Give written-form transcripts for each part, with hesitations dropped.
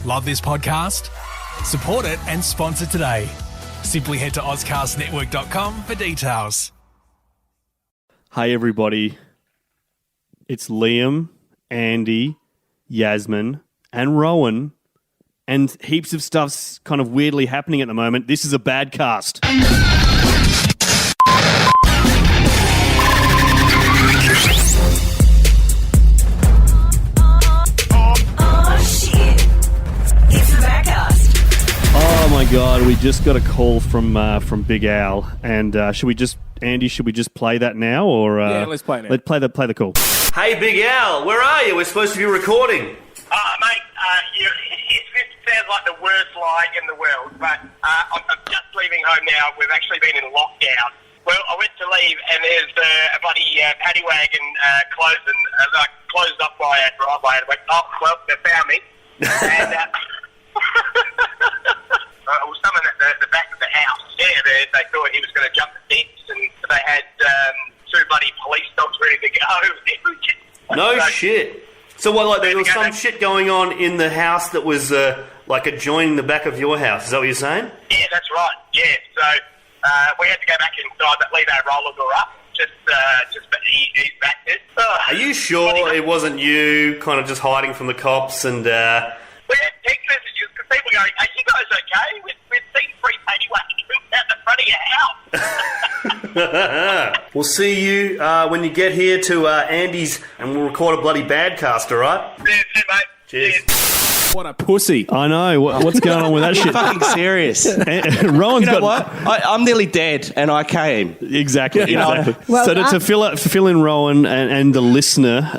Love this podcast? Support it and sponsor today. Simply head to ozcastnetwork.com for details. Hey everybody, it's Liam, Andy, Yasmin and Rowan, and heaps of stuff's kind of weirdly happening at the moment. This is a badcast. Oh my God, we just got a call from Big Al, and should we just play that now, or yeah, let's play it now. Let's play the call. Hey, Big Al, where are you? We're supposed to be recording. Mate, this sounds like the worst lie in the world, but I'm just leaving home now. We've actually been in lockdown. Well, I went to leave, and there's a bloody paddy wagon closed up by a driveway, and I went, oh, well, they found me. And it was someone at the back of the house. Yeah, they thought he was going to jump the fence, and they had two bloody police dogs ready to go. No shit. So what? Like there was some shit going on in the house that was like adjoining the back of your house. Is that what you're saying? Yeah, that's right. Yeah. So we had to go back inside, but leave our roller door up. But he's back there. Are you sure it wasn't you, kind of just hiding from the cops and? We had text messages because people going, "Are you guys okay? We've seen three paddy wagons out the front of your house." We'll see you when you get here to Andy's, and we'll record a bloody badcast, all right? Yeah, mate. Cheers. What a pussy. I know. What's going on with that shit? Fucking serious. Rowan's You know got... what? I'm nearly dead, and I came. Exactly. Well, so to fill in Rowan and the listener,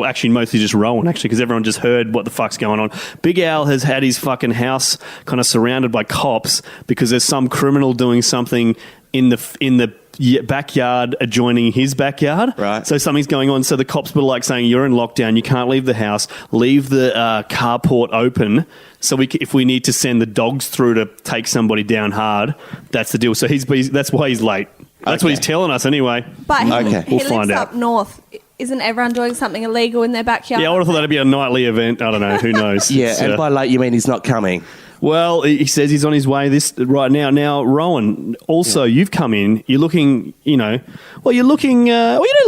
actually mostly just Rowan, actually, because everyone just heard what the fuck's going on. Big Al has had his fucking house kind of surrounded by cops because there's some criminal doing something in the backyard adjoining his backyard. Right. So something's going on. So the cops were like saying, you're in lockdown, you can't leave the house, leave the carport open. So if we need to send the dogs through to take somebody down hard, that's the deal. So that's why he's late. That's what he's telling us anyway. But he We'll find lives out. up north. Isn't everyone doing something illegal in their backyard? Yeah, I would have thought that'd be a nightly event. I don't know. Who knows? Yeah, It's, and by late, you mean he's not coming? Well, he says he's on his way right now. Now, Rowan, also, you've come in. You're looking, you don't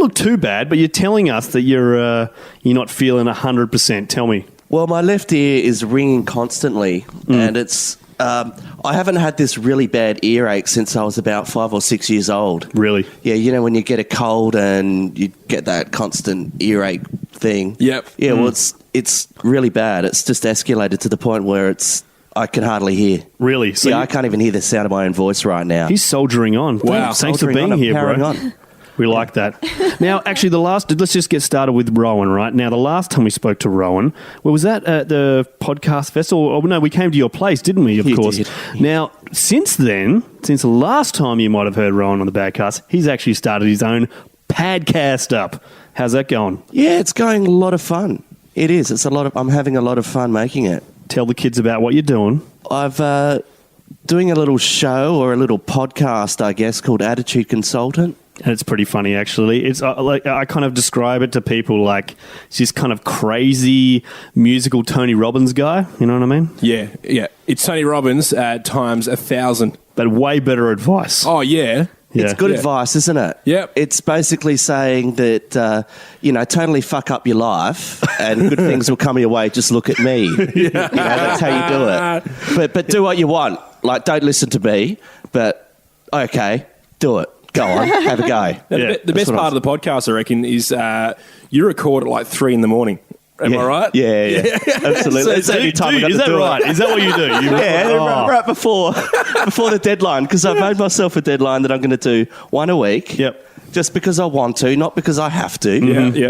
look too bad, but you're telling us that you're not feeling 100%. Tell me. Well, my left ear is ringing constantly, and it's... I haven't had this really bad earache since I was about 5 or 6 years old. Really? Yeah, when you get a cold and you get that constant earache thing. Yep. Yeah, well, it's really bad. It's just escalated to the point where I can hardly hear. Really? So I can't even hear the sound of my own voice right now. He's soldiering on. Wow. Thanks for Soldiering being on, here, powering bro. on. We like that. Now, actually, let's just get started with Rowan, right? Now, the last time we spoke to Rowan, was that at the podcast festival? Oh, no, we came to your place, didn't we, of course? Did. Now, since the last time you might have heard Rowan on the badcast, he's actually started his own podcast up. How's that going? Yeah, it's going a lot of fun. It is. I'm having a lot of fun making it. Tell the kids about what you're doing. I've doing a little show or a little podcast, I guess, called Attitude Consultant. And it's pretty funny, actually. It's I kind of describe it to people like it's this kind of crazy musical Tony Robbins guy. You know what I mean? Yeah. It's Tony Robbins at times 1,000. But way better advice. Oh, yeah. Yeah. It's good advice, isn't it? Yep. It's basically saying that, totally fuck up your life and good things will come your way. Just look at me. Yeah. That's how you do it. But do what you want. Like, don't listen to me, but okay, do it. Go on, have a go. The best part of the podcast, I reckon, is you record at like 3 a.m. Am I right? Yeah. Absolutely. Is that right? Is that what you do? Right before the deadline, because I've made myself a deadline that I'm going to do one a week. Yep. Just because I want to, not because I have to.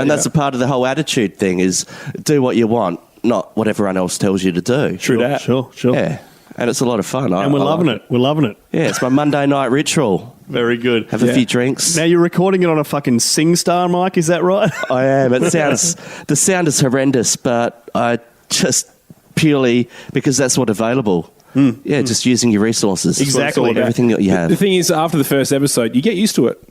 And that's a part of the whole attitude thing is do what you want, not what everyone else tells you to do. True that. Sure. Yeah. And it's a lot of fun. And we're loving it. We're loving it. Yeah, it's my Monday night ritual. Very good. Have a few drinks. Now you're recording it on a fucking SingStar mic, is that right? I am. The sound is horrendous, but I just purely because that's what's available. Just using your resources. Exactly. Everything that you have. The thing is, after the first episode, you get used to it.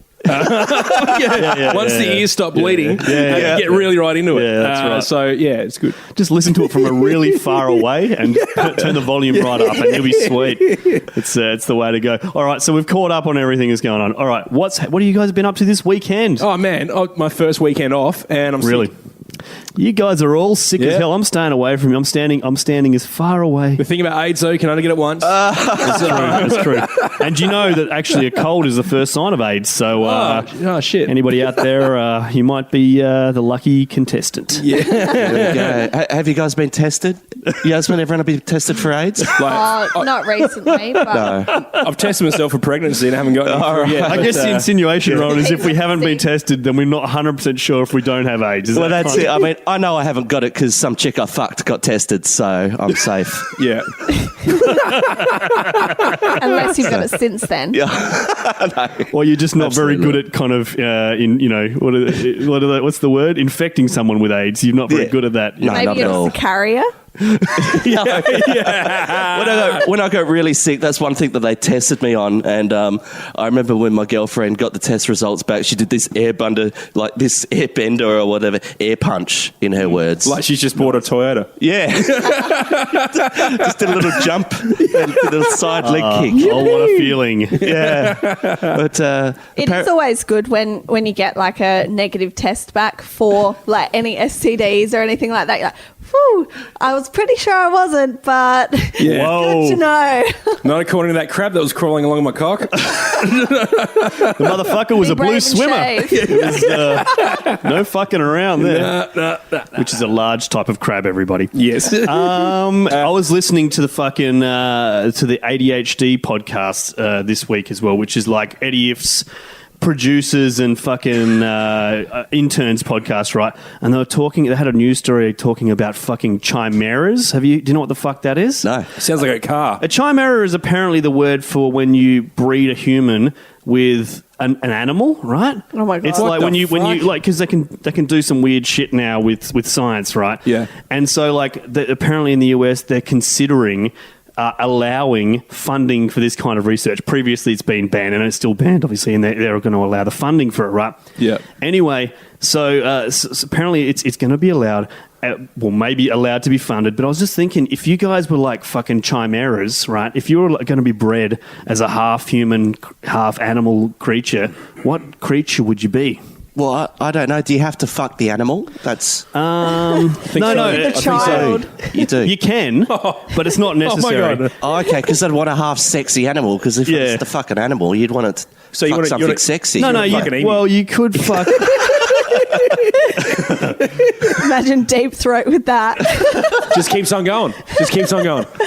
Once the ears stop bleeding, you get really right into it. Yeah, that's right. So, yeah, it's good. Just listen to it from a really far away and turn the volume right up, and it'll be sweet. It's the way to go. All right, so we've caught up on everything that's going on. All right, what have you guys been up to this weekend? Oh, man, my first weekend off, and I'm Really? sick. You guys are all sick as hell. I'm staying away from you. I'm standing as far away. The thing about AIDS, though, you can only get it once. That's true. And you know that actually a cold is the first sign of AIDS. So, shit. anybody out there, you might be the lucky contestant. Yeah. There we go. Have you guys been tested? Yasmin, everyone been tested for AIDS? Not recently, but No. I've tested myself for pregnancy and haven't gotten it yet. I guess the insinuation, Ron, is if we haven't been tested, then we're not 100% sure if we don't have AIDS. Is Well, that that's kind it. I mean, I know I haven't got it because some chick I fucked got tested, so I'm safe. Yeah. unless you've got it since then. Or you're just not Absolutely. very good at kind of, what's the word? Infecting someone with AIDS. You're not very good at that. No, Maybe not you're at all. just a carrier. When I got really sick, that's one thing that they tested me on. And I remember when my girlfriend got the test results back, she did this airbender or whatever, air punch in her words. Like she's just bought a Toyota. Yeah. Just did a little jump, a little side leg kick. Oh, what a feeling. Yeah. But It is always good when you get like a negative test back for like any STDs or anything like that. You're like, whew, I was pretty sure I wasn't, but Yeah. Whoa. good to know. Not according to that crab that was crawling along my cock. The motherfucker was Be a blue brave and swimmer. shave. It was, no fucking around there. Nah. Which is a large type of crab, everybody. Yes. I was listening to the fucking to the ADHD podcast this week as well, which is like Eddie Ift's producers and fucking interns podcast, right? And they had a news story talking about fucking chimeras. Do you know what the fuck that is? no. Sounds like a car. A chimera is apparently the word for when you breed a human with an animal, right? Oh my God. It's What like the when you fuck? like, because they can do some weird shit now with science, right? Yeah. And so like apparently in the US they're considering allowing funding for this kind of research. Previously it's been banned, and it's still banned obviously, and they're going to allow the funding for it, right? Yeah. Anyway, so apparently it's going to be allowed. Maybe allowed to be funded, but I was just thinking, if you guys were like fucking chimeras, right? If you were going to be bred as a half human, half animal creature, what creature would you be? Well, I don't know. Do you have to fuck the animal? That's No, The child. you do. you can, but it's not necessary. God. Oh, okay, because I'd want a half sexy animal. Because if Yeah. it's the fucking animal, you'd want it. So you fuck wanna- something you wanna- sexy. No, fucking emu. well, you could fuck. Imagine deep throat with that. Just keeps on going.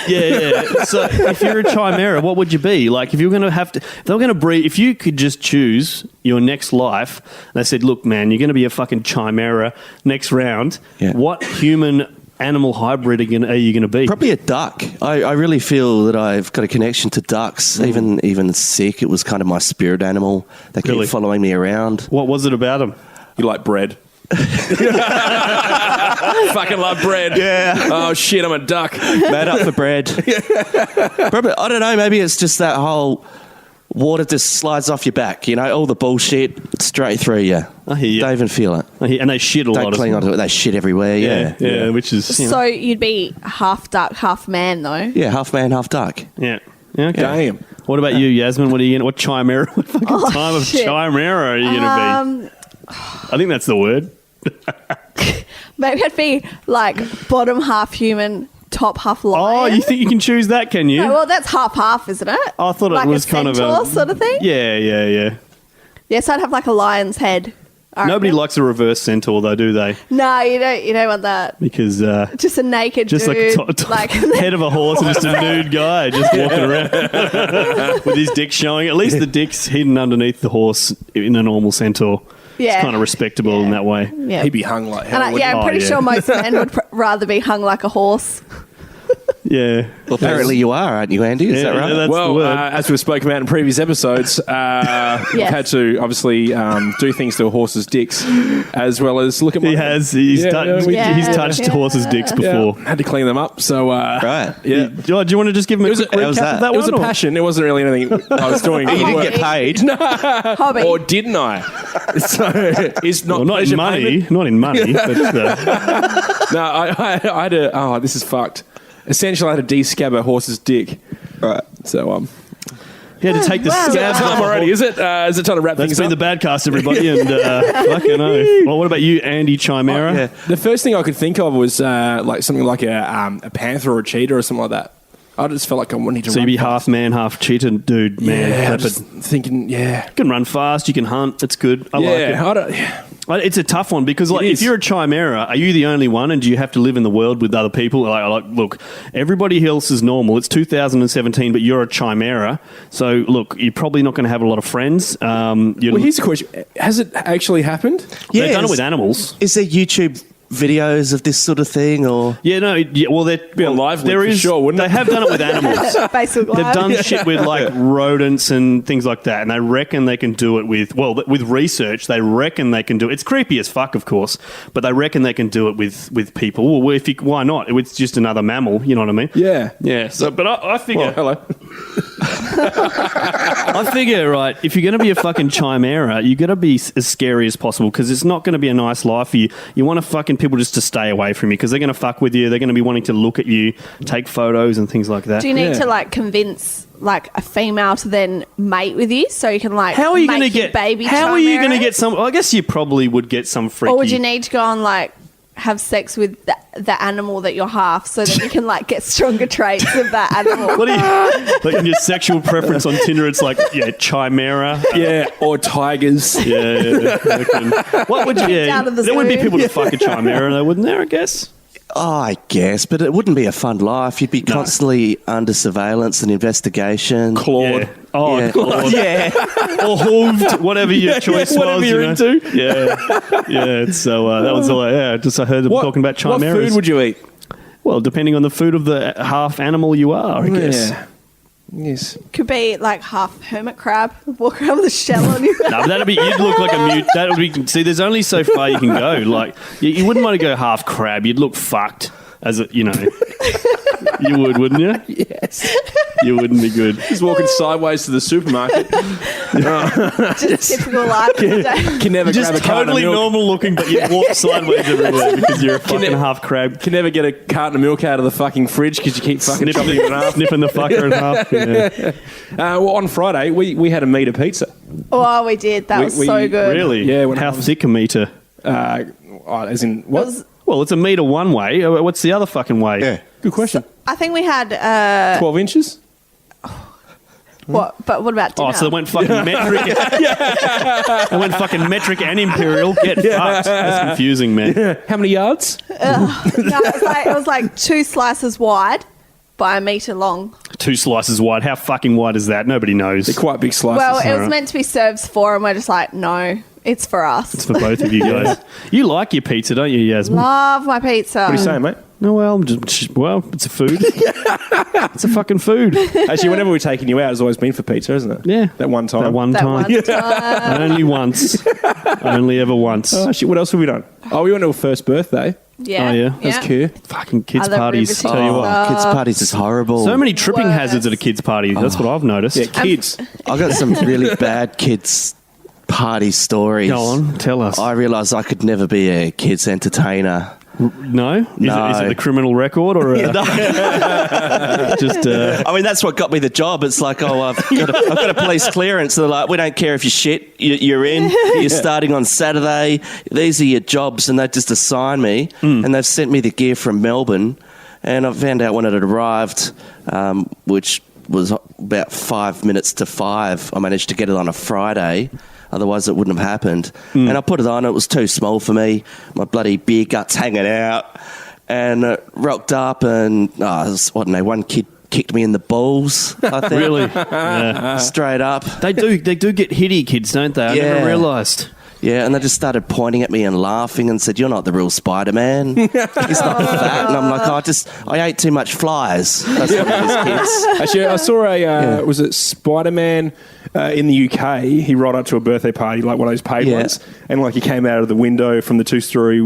Yeah. So if you're a chimera, what would you be? Like if you were going to if they were going to breed, if you could just choose your next life, and they said, look, man, you're going to be a fucking chimera next round. Yeah. What human animal hybrid are you going to be? Probably a duck. I really feel that I've got a connection to ducks. Even sick, it was kind of my spirit animal. They keep Really? following me around. What was it about them? You like bread. Fucking love bread. Yeah. Oh, shit, I'm a duck. Mad up for bread. Probably, I don't know, maybe it's just that whole water just slides off your back, all the bullshit straight through you. I hear you. Don't even feel it. And they shit a Don't lot. cling onto it. They shit everywhere, Yeah, which is So you'd be half duck, half man, though. Yeah, half man, half duck. yeah. Okay. Damn. What about you, Yasmin? What chimera? What fucking time of shit. chimera are you going to be? I think that's the word. Maybe I'd be like bottom half human, top half Oh, lion. you think you can choose that, can you? No, well, that's half, isn't it? I thought it like was a kind of centaur a sort of thing. Yeah. Yes, I'd have like a lion's head. I Nobody reckon. likes a reverse centaur, though, do they? No, you don't want that. Because Just a naked just dude. like head of a horse and just a nude guy just walking around with his dick showing. At least the dick's hidden underneath the horse in a normal centaur. Yeah. It's kind of respectable in that way. Yeah. He'd be hung like hell. And wouldn't I'm Oh, pretty yeah. sure most men would rather be hung like a horse. Yeah. Well, apparently you are, aren't you, Andy? Is that right? That's the Well, word. as we've spoken about in previous episodes, we've had to obviously do things to horses' dicks, as well as look at my... He has. He's touched horses' dicks before. Had to clean them up, so... Right. Yeah. Do you want to just give him a quick recap of that It was a one, or- passion. It wasn't really anything I was doing. You didn't get paid. Hobby. Or didn't I? So it's not Well, not in pleasure money. payment. Not in money. But, No, I had to... Oh, this is fucked. Essentially, I had to de-scab a horse's dick. Right. So, he had to take the scabs time off. already, is it? Is it time to wrap That's things been up? the badcast, everybody. And fucking oath. Well, what about you, Andy Chimera? Yeah. The first thing I could think of was like something like a panther or a cheetah or something like that. I just felt like I wanted to So run you'd be fast. half man, half cheetah, dude. Man, Yeah, I'm leopard. just thinking, yeah. You can run fast. You can hunt. That's good. I like it. I don't... It's a tough one because, like, It if is. you're a chimera, are you the only one, and do you have to live in the world with other people? Like, look, everybody else is normal. It's 2017, but you're a chimera, so look, you're probably not going to have a lot of friends. Well, here's the question. Has it actually happened? They've done it is- with animals. Is there YouTube videos of this sort of thing, or Yeah, no, yeah, well, Be a live link there for is. sure, wouldn't they it? have done it with animals. Facebook They've Live. done shit with like rodents and things like that, and they reckon they can do it with research. They reckon they can do it. It's creepy as fuck, of course, but they reckon they can do it with people. Well, why not? It's just another mammal. You know what I mean? Yeah. Yeah. So, but I figure, Well, hello. I figure, right? If you're going to be a fucking chimera, you got to be as scary as possible because it's not going to be a nice life for you. You want fucking people just to stay away from you because they're going to fuck with you. They're going to be wanting to look at you, take photos and things like that. Do you need to like convince like a female to then mate with you so you can like How are you make going to your get? baby? How are you going to chimera? get some? Well, I guess you probably would get some freaky. Or would you need to go on like have sex with the animal that you're half so that you can like get stronger traits of that animal? What are you like in your sexual preference on Tinder? It's like chimera. Yeah, or tigers. Yeah. What would you? Yeah, Out of the there would be zoo. people to fuck a chimera, though, wouldn't there? I guess. I guess, but it wouldn't be a fun life. You'd be constantly under surveillance and investigation. Clawed. Yeah. Oh, Yeah. God. Yeah. Or hooved, whatever your choice whatever was. you're you know? into. Yeah. So that was all. Yeah, just I heard them talking about What chimeras. food would you eat? Well, depending on the food of the half animal you are, I guess. Yeah. Yes. Could be like half hermit crab, walk around with a shell on you. No, but you'd look like a mute. That would be. See, there's only so far you can go. Like, you wouldn't want to go half crab. You'd look fucked. As a, you know, you would, wouldn't you? Yes. You wouldn't be good. He's walking sideways to the supermarket. Just typical life. Can never Just grab a carton totally of milk. normal looking, but you walk sideways everywhere because you're a fucking half crab. Can never get a carton of milk out of the fucking fridge because you keep fucking chopping it in half. Snipping the fucker in half. Yeah. Well, on Friday, we had a meter pizza. Oh, we did. That was so good. Really? Yeah, when How I was- thick a meter? As in, It what? was- Well, it's a meter one way. What's the other fucking way? Yeah. Good question. I think we had 12 inches? what? But what about dinner? Oh, so they went fucking metric. They went fucking metric and imperial. Get fucked. That's confusing, man. How many yards? No, it was like 2 slices wide by a meter long. 2 slices wide. How fucking wide is that? Nobody knows. They're quite big slices. Well, it was alright. meant to be served for, and we're just like, no, it's for us. It's for both of you guys. You like your pizza, don't you, Yasmin? Love my pizza. What are you saying, mate? No, well, it's a food. It's a fucking food. Actually, whenever we're taking you out, it's always been for pizza, isn't it? Yeah. That one time. That one That time. one time. Only once. Only ever once. Oh, shit, what else have we done? Oh, we went to a first birthday. Yeah. Oh, yeah? That's cute. Fucking kids' Other parties. riveting Tell you what. stuff. Kids' parties is horrible. So many tripping Worse. hazards at a kids' party. That's what I've noticed. Yeah, kids. I got some really bad kids' party stories. Go on, tell us. I realised I could never be a kids' entertainer. No? Is No. it the criminal record or just I mean, that's what got me the job. It's like, I've got a police clearance. They're like, we don't care if you shit, you're in. You're starting on Saturday. These are your jobs, and they just assign me. And they've sent me the gear from Melbourne, and I found out when it had arrived, which was about 5 minutes to 5. I managed to get it on a Friday. Otherwise, it wouldn't have happened. And I put it on. It was too small for me. My bloody beer guts hanging out. And rocked up, and one kid kicked me in the balls, I think. really? Yeah. Straight up. They do get hitty, kids, don't they? I never Yeah. realised. Yeah, and they just started pointing at me and laughing and said, "You're not the real Spider-Man. He's not fat." And I'm like, I ate too much flies. That's one of his kids. Actually, I saw was it Spider-Man in the UK? He rolled up to a birthday party, like one of those paid ones, and like he came out of the window from the 2-story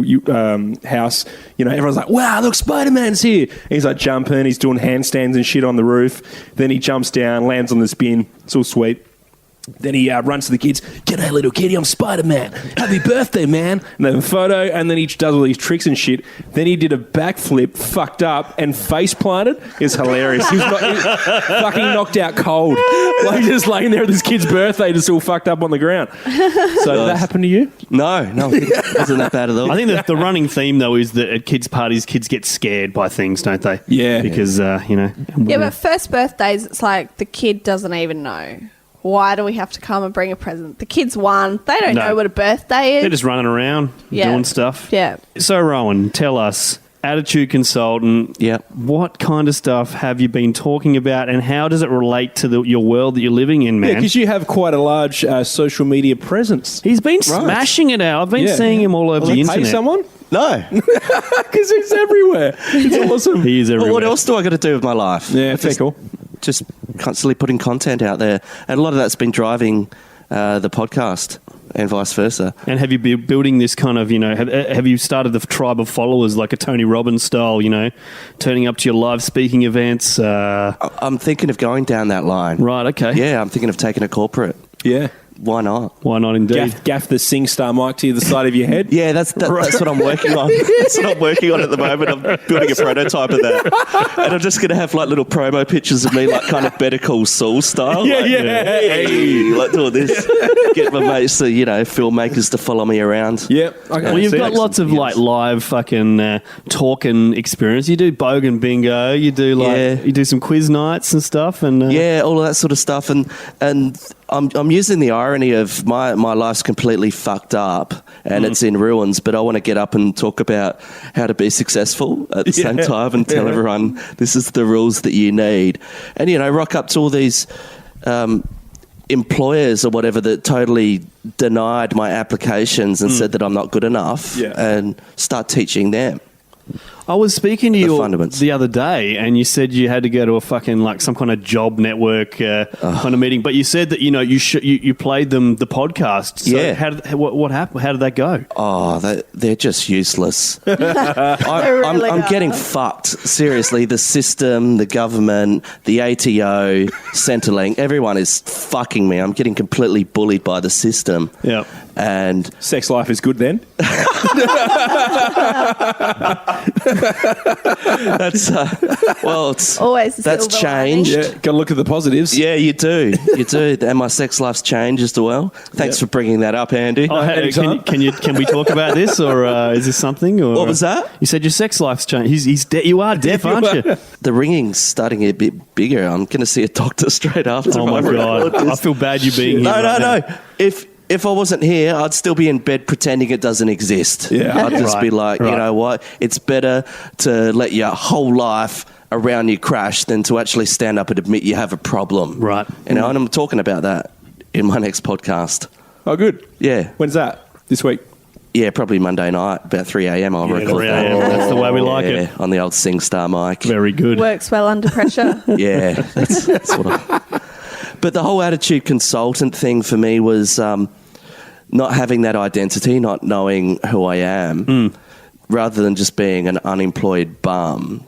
house. You know, everyone's like, "Wow, look, Spider-Man's here!" And he's like jumping, he's doing handstands and shit on the roof. Then he jumps down, lands on the bin. It's all sweet. Then he runs to the kids. "G'day, little kitty, I'm Spider-Man. Happy birthday, man." And they have a photo, and then he does all these tricks and shit. Then he did a backflip, fucked up, and face planted. It's hilarious. He was fucking knocked out cold. Like just laying there at this kid's birthday, just all fucked up on the ground. So did that happen to you? No, it wasn't that bad at all. I think the running theme, though, is that at kids' parties, kids get scared by things, don't they? Yeah. Because, you know. Yeah, but first birthdays, it's like the kid doesn't even know. Why do we have to come and bring a present? The kids won. They don't know what a birthday is. They're just running around, doing stuff. Yeah. So, Rowan, tell us, attitude consultant, what kind of stuff have you been talking about and how does it relate to your world that you're living in, man? Yeah, because you have quite a large social media presence. He's been smashing it out. I've been seeing him all over the internet. Pay someone? No. Because he's everywhere. It's awesome. He is everywhere. Well, what else do I got to do with my life? Yeah, fair cool. Just constantly putting content out there. And a lot of that's been driving the podcast and vice versa. And have you been building this kind of, you know, have you started the tribe of followers like a Tony Robbins style, you know, turning up to your live speaking events? I'm thinking of going down that line. Right, okay. Yeah, I'm thinking of taking a corporate. Yeah. Why not? Why not indeed? Gaff the SingStar mic to the side of your head. Yeah, that's what I'm working on. That's what I'm working on at the moment. I'm building a prototype of that. And I'm just going to have like little promo pictures of me, like kind of Better Call Saul style. Yeah, like, yeah. Like doing this. Get my mates, you know, filmmakers to follow me around. Yep. Okay. Well, you've got lots of like live fucking talking experience. You do bogan bingo. You do you do some quiz nights and stuff. And all of that sort of stuff. And I'm using the irony of my life's completely fucked up and it's in ruins, but I want to get up and talk about how to be successful at the same time and tell everyone this is the rules that you need. And, you know, rock up to all these employers or whatever that totally denied my applications and said that I'm not good enough and start teaching them. I was speaking to you fundamentals. the other day, and you said you had to go to a fucking like some kind of job network kind of meeting. But you said that you played them the podcast. So what happened? How did that go? Oh, they're just useless. I'm getting fucked. Seriously, the system, the government, the ATO, Centrelink, everyone is fucking me. I'm getting completely bullied by the system. Yeah. And sex life is good then. That's it's always that's changed. Yeah, got to look at the positives. Yeah, you do. And my sex life's changed as well. Thanks for bringing that up, Andy. Can we talk about this, or is this something? Or, what was that? You said your sex life's changed. You are deaf, aren't you? The ringing's starting a bit bigger. I'm going to see a doctor straight after. Oh my god! I feel bad you being here. No. If I wasn't here, I'd still be in bed pretending it doesn't exist. Yeah. I'd just be like, you know what? It's better to let your whole life around you crash than to actually stand up and admit you have a problem. Right. You know, and I'm talking about that in my next podcast. Oh, good. Yeah. When's that? This week? Yeah, probably Monday night, about 3 a.m. I'll record 3 a.m. That's the way we like it. On the old SingStar mic. Very good. Works well under pressure. Yeah, that's what But the whole attitude consultant thing for me was not having that identity, not knowing who I am, rather than just being an unemployed bum.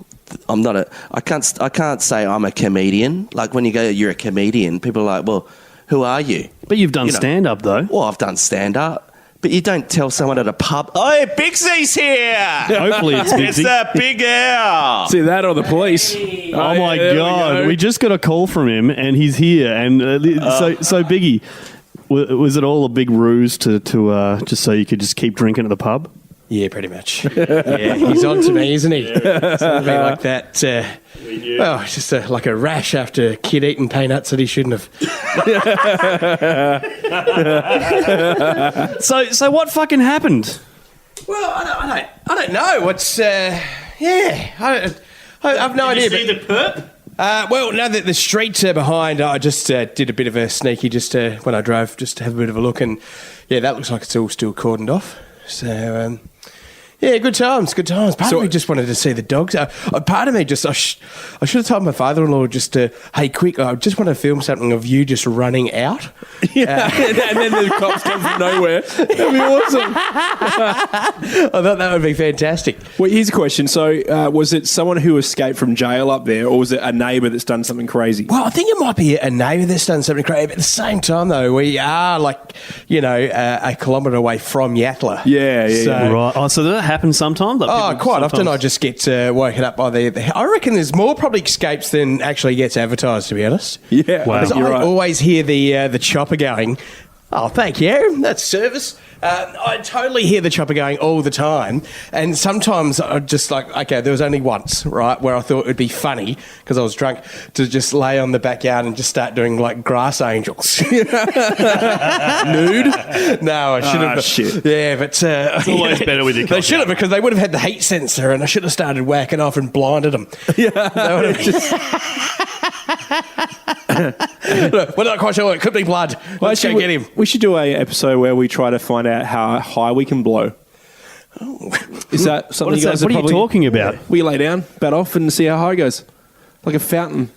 I can't say I'm a comedian. Like when you go, you're a comedian, people are like, well, who are you? But you've done stand-up, though. Well, I've done stand-up. But you don't tell someone at a pub, "Oh, Bixie's here!" Hopefully it's Bixie. It's a Big Al. See that or the police? Oh my god! We just got a call from him, and he's here. And so Biggy, was it all a big ruse to just so you could just keep drinking at the pub? Yeah, pretty much. Yeah, he's on to me, isn't he? Something like that. It's just like a rash after a kid eating peanuts that he shouldn't have. So what fucking happened? Well, I don't know. What's I've no idea. Did you see the perp? Well, now that the streets are behind, I just did a bit of a sneaky when I drove, just to have a bit of a look. And, yeah, that looks like it's all still cordoned off. So, yeah, good times. Part of me just wanted to see the dogs. Part of me I should have told my father-in-law hey, quick, I just want to film something of you just running out. Yeah, and then the cops come from nowhere. That'd be awesome. I thought that would be fantastic. Well, here's a question. So, was it someone who escaped from jail up there, or was it a neighbour that's done something crazy? Well, I think it might be a neighbour that's done something crazy. But at the same time, though, we are a kilometre away from Yatala. Yeah. Right. Oh, so does that happen sometimes? Quite often I just get woken up by the... I reckon there's more probably escapes than actually gets advertised, to be honest. Yeah. Wow. Because I always hear the chopper going, oh, thank you, that's service. I totally hear the chopper going all the time. And sometimes I'm just like, okay, there was only once, right, where I thought it would be funny, because I was drunk, to just lay on the backyard and just start doing, like, grass angels. Nude? No, I should have. Shit. Yeah, but... It's always better with your They should have, because they would have had the heat sensor, and I should have started whacking off and blinded them. Yeah. They would have just... We're not quite sure. It could be blood. Let's go get him. We should do a episode where we try to find out how high we can blow. Is that something you guys What are you talking about? We lay down, bat off, and see how high it goes. Like a fountain.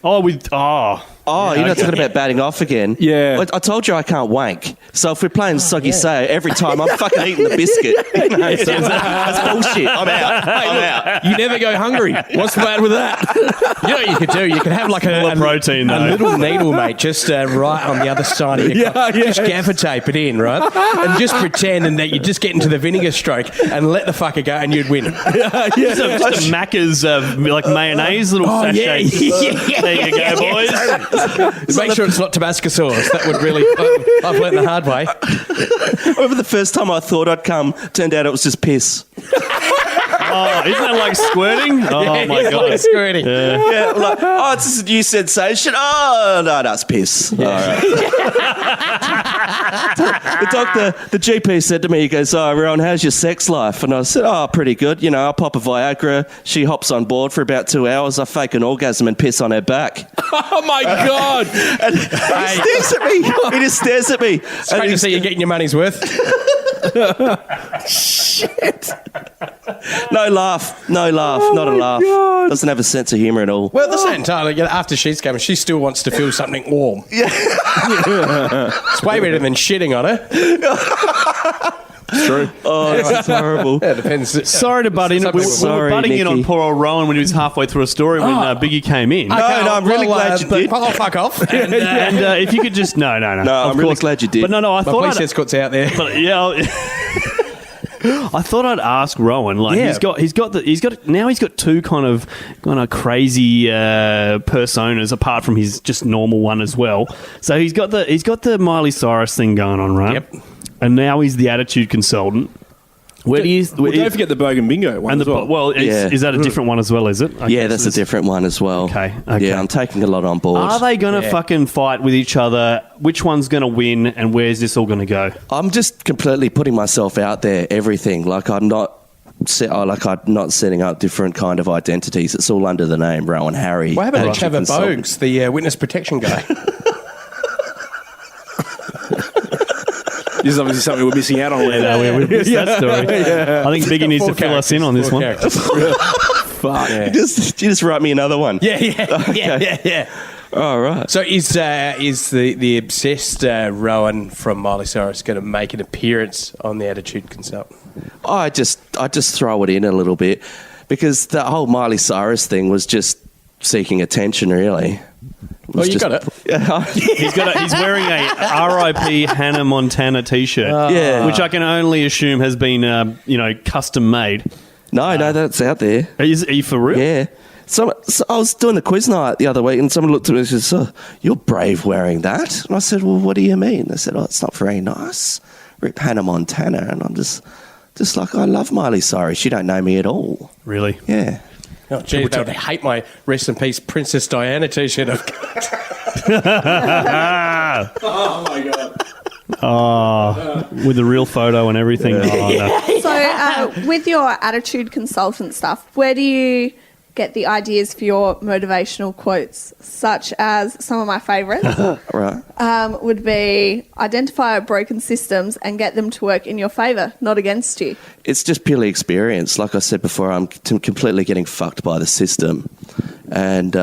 Oh, you're not talking about batting off again? Yeah. I told you I can't wank. So if we're playing Soggy Sao, every time I'm fucking eating the biscuit. That's bullshit. I'm out. You never go hungry. What's bad with that? You know what you could do? You could have like a protein, a little needle, mate, just right on the other side of your cock. Just gaffer tape it in, right? And just pretend that you just get into the vinegar stroke and let the fucker go and you'd win. Just a Macca's like mayonnaise little sachet. There you go, boys. Make sure it's not Tabasco sauce. That would really... I've learned the hard way. I remember the first time I thought I'd come, turned out it was just piss. Oh, isn't that like squirting? Oh, my God. Like squirting. Yeah, like, it's just a new sensation. Oh, no, it's piss. Yeah. All right. The doctor, the GP said to me, he goes, oh, Rohan, how's your sex life? And I said, oh, pretty good. You know, I pop a Viagra. She hops on board for about 2 hours. I fake an orgasm and piss on her back. Oh, my God. And he stares at me. He just stares at me. It's great to see you're getting your money's worth. Shit. No laugh, not a laugh. God. Doesn't have a sense of humour at all. Well, at the same time, after she's coming, she still wants to feel something warm. Yeah. It's way better than shitting on her. It's true. Oh, that's horrible. Yeah, it depends. Sorry to butt in. We were butting in on poor old Rohan when he was halfway through a story when Biggy came in. No, I'm really glad you did. Oh, fuck off. And if you could just... No. No, I'm really glad you did. But no, I thought... My police escort's out there. But, yeah... I thought I'd ask Rohan. Like he's got two kind of crazy personas apart from his just normal one as well. So he's got the Miley Cyrus thing going on, right? Yep. And now he's the attitude consultant. Don't forget the Bogan Bingo one as well. Well, is that a different one as well, is it? Yeah, that's a different one as well. Okay. Yeah, I'm taking a lot on board. Are they going to fucking fight with each other? Which one's going to win and where's this all going to go? I'm just completely putting myself out there, everything. Like I'm not setting up different kind of identities. It's all under the name Rohan Harry. What happened to Trevor Bogues, the witness protection guy? This is obviously something we're missing out on. We missed that story. I think Biggy needs to fill us in on this one. Fuck. Yeah. You just write me another one. Yeah. All right. So is the obsessed Rohan from Miley Cyrus going to make an appearance on the Attitude Consultant? I just throw it in a little bit because the whole Miley Cyrus thing was just seeking attention, really. Well, you got it. He's wearing a R.I.P. Hannah Montana T-shirt, which I can only assume has been, custom made. No, that's out there. Are you for real? Yeah. So I was doing the quiz night the other week, and someone looked at me and said, "Oh, you're brave wearing that." And I said, "Well, what do you mean?" They said, "Oh, it's not very nice. Rip Hannah Montana." And I'm just like, I love Miley Cyrus. She don't know me at all. Really? Yeah. Oh, geez, they would hate my rest in peace Princess Diana T-shirt. Oh, my God. Oh, with the real photo and everything. Oh, no. So with your attitude consultant stuff, where do you get the ideas for your motivational quotes, such as some of my favourites Right. would be identify broken systems and get them to work in your favour, not against you. It's just purely experience. Like I said before, I'm completely getting fucked by the system. And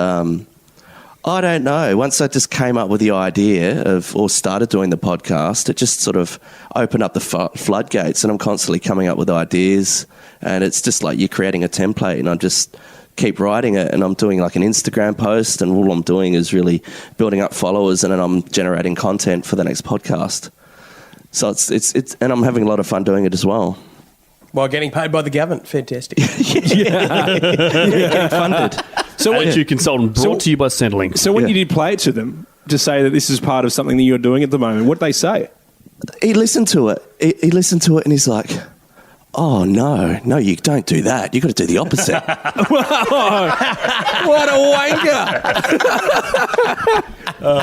I don't know. Once I just came up with the idea of, or started doing the podcast, it just sort of opened up the floodgates, and I'm constantly coming up with ideas. And it's just like you're creating a template, and I just keep writing it, and I'm doing like an Instagram post, and all I'm doing is really building up followers, and then I'm generating content for the next podcast. So it's and I'm having a lot of fun doing it as well. While getting paid by the government. Fantastic. Getting funded. So attitude consultant brought to you by Centrelink. So when you did play it to them to say that this is part of something that you're doing at the moment, what did they say? He listened to it. He listened to it, and he's like, "Oh no, you don't do that. You got to do the opposite." What a wanker!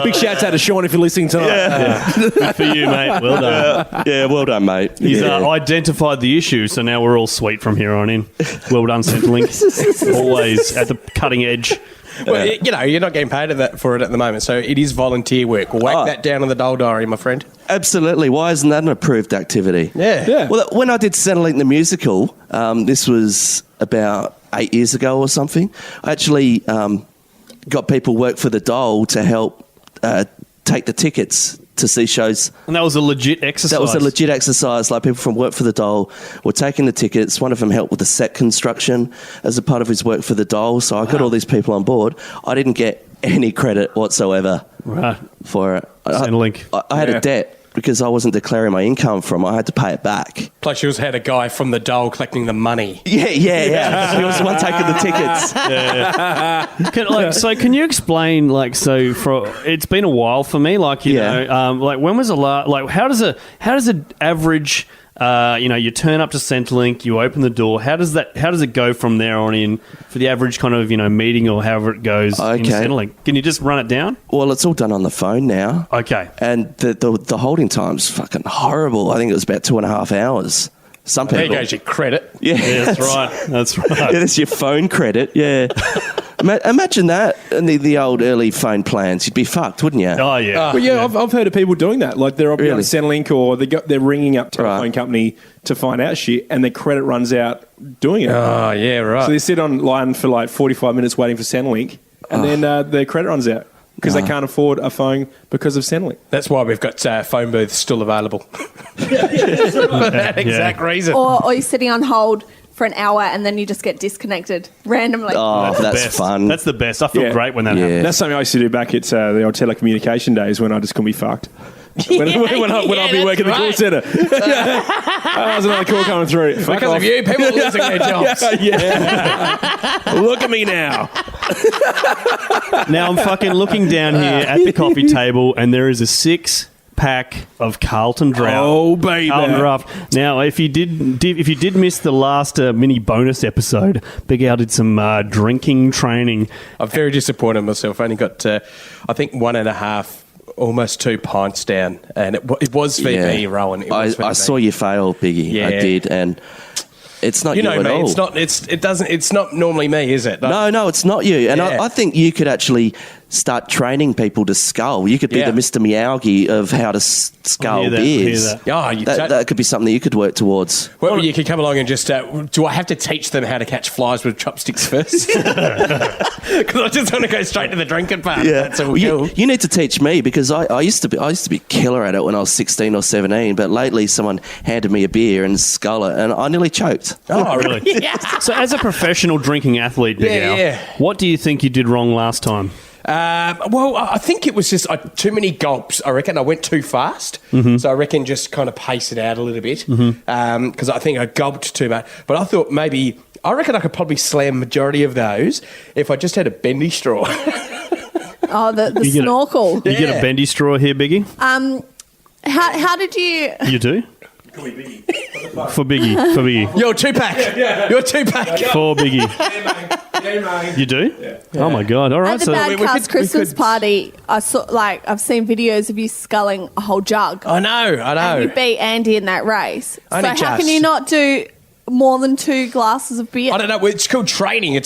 Big shouts out to Sean if you're listening tonight. Good for you, mate. Well done. Yeah, well done, mate. He's identified the issue, so now we're all sweet from here on in. Well done, Centrelink. Always at the cutting edge. Well, you're not getting paid for it at the moment, so it is volunteer work. Whack that down on the Dole Diary, my friend. Absolutely. Why isn't that an approved activity? Yeah. Well, when I did Centrelink the musical, this was about 8 years ago or something, I actually got people work for the Dole to help take the tickets to see shows. And that was a legit exercise. That was a legit exercise. Like, people from Work for the Dole were taking the tickets. One of them helped with the set construction as a part of his work for the Dole. So I got all these people on board. I didn't get any credit whatsoever for it. Centrelink. I had a debt because I wasn't declaring my income from it. I had to pay it back. Plus, you also had a guy from the Dole collecting the money. Yeah. He was the one taking the tickets. Can you explain, it's been a while for me, when was the last, how does an average, you turn up to Centrelink, you open the door, how does it go from there on in for the average kind of, meeting or however it goes in Centrelink? Can you just run it down? Well, it's all done on the phone now. Okay. And the holding time's fucking horrible. I think it was about 2.5 hours. Some people. There goes your credit. Yeah, that's right. That's right. Yeah, that's your phone credit. Yeah. Imagine that in the old early phone plans. You'd be fucked, wouldn't you? Oh, yeah. Well, yeah, I've heard of people doing that. Like, they're opting on Centrelink, or they're ringing up telephone company to find out shit, and their credit runs out doing it. Oh, yeah, right. So they sit on line for like 45 minutes waiting for Centrelink, and then their credit runs out because they can't afford a phone because of Centrelink. That's why we've got phone booths still available. For that exact reason. Or you're sitting on hold for an hour and then you just get disconnected randomly. Oh, that's fun. That's the best. I feel great when that happens. That's something I used to do back at the old telecommunication days when I just couldn't be fucked. When I'd be working the call centre. That was another call coming through. Because of you, people are losing their jobs. Look at me now. Now I'm fucking looking down here at the coffee table, and there is a 6-pack of Carlton Draft. Oh, baby. Carlton Draft. Now, if you did miss the last mini bonus episode, Big Al did some drinking training. I'm very disappointed in myself. I only got, I think, 1.5, almost 2 pints down, and it was VP, Rowan. I saw you fail, Biggie. Yeah. I did, and it's not you at me, all. It's not normally me, is it? No, it's not you. And I think you could actually start training people to scull. You could be the Mr. Miyagi of how to scull beers. That could be something you could work towards. Well, you could come along and just, do I have to teach them how to catch flies with chopsticks first? Because I just want to go straight to the drinking part. Yeah. That's all cool. You need to teach me, because I used to be killer at it when I was 16 or 17, but lately someone handed me a beer and scull it, and I nearly choked. Oh, really? So as a professional drinking athlete, Big Al, what do you think you did wrong last time? Well, I think it was just too many gulps. I reckon I went too fast. Mm-hmm. So I reckon just kind of pace it out a little bit. Because I think I gulped too much. But I thought I reckon I could probably slam majority of those if I just had a bendy straw. Oh, the snorkel. You get a bendy straw here, Biggie? How did you... You do? For Biggie. Your 2-pack. Your 2-pack. For Biggie. You do? Yeah. Oh my God! All right. At the badcast Christmas party, I saw I've seen videos of you sculling a whole jug. I know. And you beat Andy in that race. Only so how can you not do more than 2 glasses of beer? I don't know. It's called training.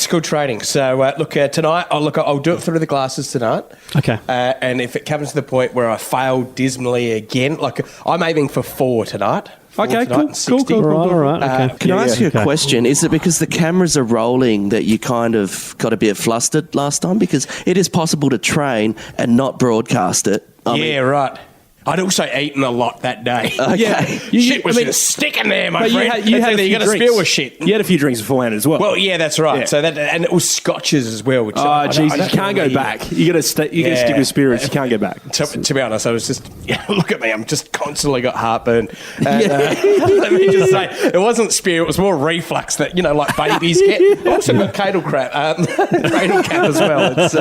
So, look, tonight, I'll do it through the glasses tonight. Okay. And if it comes to the point where I fail dismally again, like, I'm aiming for 4 tonight. Okay, cool. All right. Okay. Can I ask you a question? Is it because the cameras are rolling that you kind of got a bit flustered last time? Because it is possible to train and not broadcast it. I mean, right. I'd also eaten a lot that day. Okay. Yeah. Shit was just sticking there, my friend. You had a few got to drinks. spill with shit. You had a few drinks beforehand as well. Well, yeah, that's right. Yeah. So and it was scotches as well. Which oh, Jesus, you can't go back. You got to stick with spirits. You can't go back. To be honest, I was just look at me. I'm just constantly got heartburn. And, let me just say, it wasn't spear. It was more reflux that like babies get. I also got cradle cap as well. It's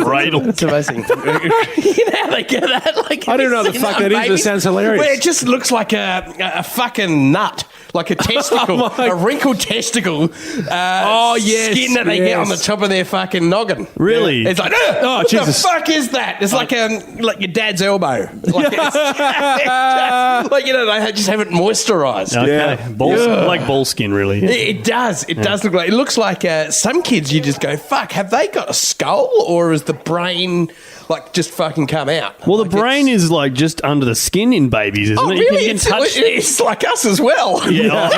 Cradle. It's amazing. You know how they get that? Like, I don't know what the fuck that is. It sounds hilarious. Well, it just looks like a fucking nut. Like a testicle, a wrinkled testicle skin that they get on the top of their fucking noggin. Really? It's like, what the fuck is that? It's like your dad's elbow. Like, they just haven't moisturised. Okay. Like ball skin, really. It does. It does look like. It looks like some kids. You just go, fuck. Have they got a skull, or is the brain just fucking come out? Well, the brain is just under the skin in babies, isn't it? Really? You can touch it's like us as well. Yeah. No.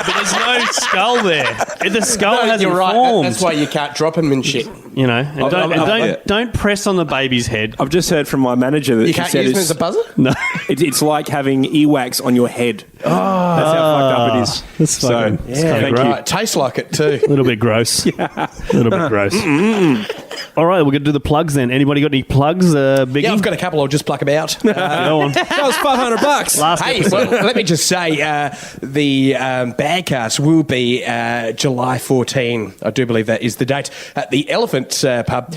But there's no skull there. The skull hasn't you're right. formed. That's why you can't drop them and shit. And don't press on the baby's head. I've just heard from my manager that You can't use them as a buzzer? No. It's like having earwax on your head. Oh, that's how fucked up it is. That's fucking thank great. you. It tastes like it too. A little bit gross. A little bit gross. All right, we're going to do the plugs then. Anybody got any plugs, Biggy? Yeah, I've got a couple. I'll just pluck them out. Go on. That was $500. Last episode. Well, let me just say, the badcast will be July 14. I do believe that is the date at the Elephant Pub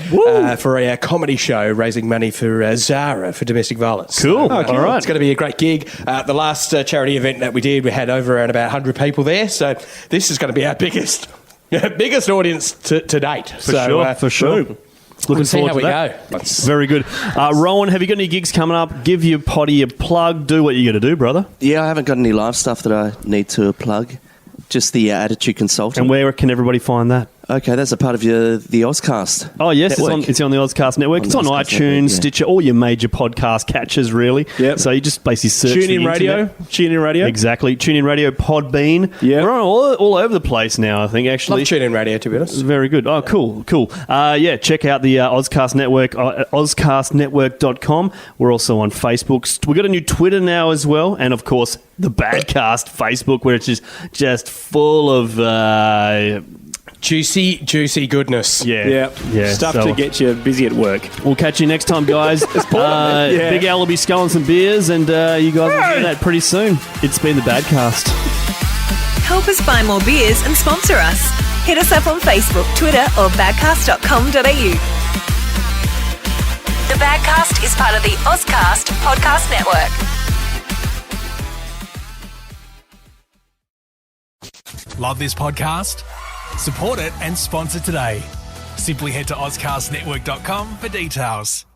for a comedy show raising money for Zara for domestic violence. Cool. All right. It's going to be a great gig. The last charity event that we did, we had over around about 100 people there. So this is going to be our biggest audience to date. For sure. Looking see forward how to we that. go. Very good. Rowan, have you got any gigs coming up? Give your potty a plug. Do what you got to do, brother. Yeah, I haven't got any live stuff that I need to plug. Just the Attitude Consulting. And where can everybody find that? Okay, that's a part of the Ozcast. Oh, yes, network. it's on the Ozcast network. It's on iTunes, network, yeah. Stitcher, all your major podcast catchers, really. Yep. So you just basically search TuneIn Radio. TuneIn Radio. Exactly. TuneIn Radio, Podbean. Yeah. We're on all over the place now, I think, actually. Love TuneIn Radio, to be honest. Very good. Oh, cool. Check out the Ozcast Network, ozcastnetwork.com. We're also on Facebook. We've got a new Twitter now as well. And, of course, the Badcast Facebook, where it's just full of... Juicy goodness. Yeah. Stuff to get you busy at work. We'll catch you next time, guys. Big Al will be sculling some beers, and you guys will hear that pretty soon. It's been the Badcast. Help us buy more beers and sponsor us. Hit us up on Facebook, Twitter, or badcast.com.au. The Badcast is part of the Ozcast Podcast Network. Love this podcast? Support it and sponsor today. Simply head to ozcastnetwork.com for details.